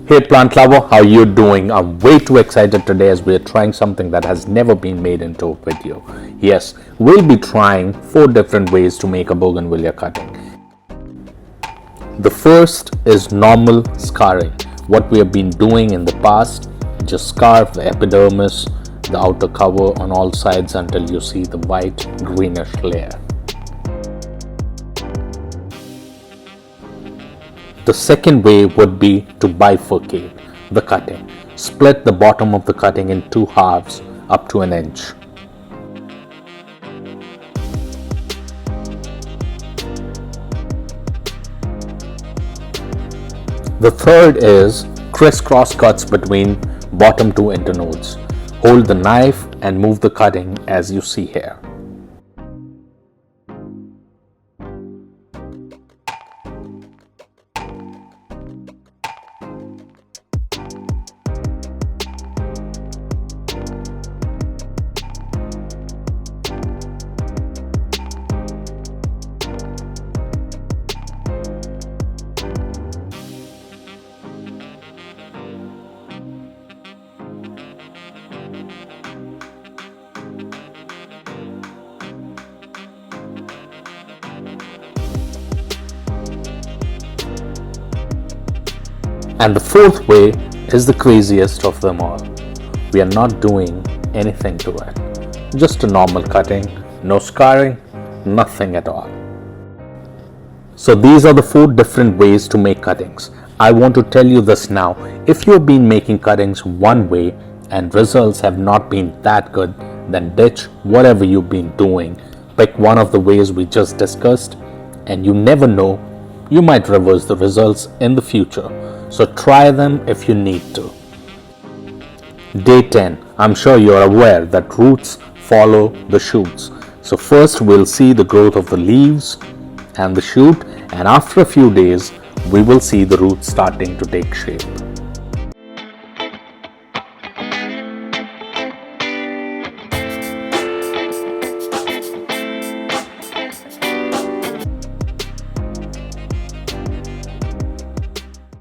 Hey plant lover, how you doing? I'm way too excited today as we are trying something that has never been made into a video. Yes, we'll be trying 4 different ways to make a bougainvillea cutting. The first is normal scarring. What we have been doing in the past, just scarf the epidermis, the outer cover on all sides until you see the white greenish layer. The second way would be to bifurcate the cutting. Split the bottom of the cutting in 2 halves up to 1 inch. The third is criss-cross cuts between bottom 2 internodes. Hold the knife and move the cutting as you see here. And the fourth way is the craziest of them all. We are not doing anything to it. Just a normal cutting, no scarring, nothing at all. So these are the 4 different ways to make cuttings. I want to tell you this now. If you have been making cuttings one way and results have not been that good, then ditch whatever you've been doing. Pick one of the ways we just discussed, and you never know, you might reverse the results in the future. So try them if you need to. Day 10. I'm sure you're aware that roots follow the shoots. So first we'll see the growth of the leaves and the shoot, and after a few days we will see the roots starting to take shape.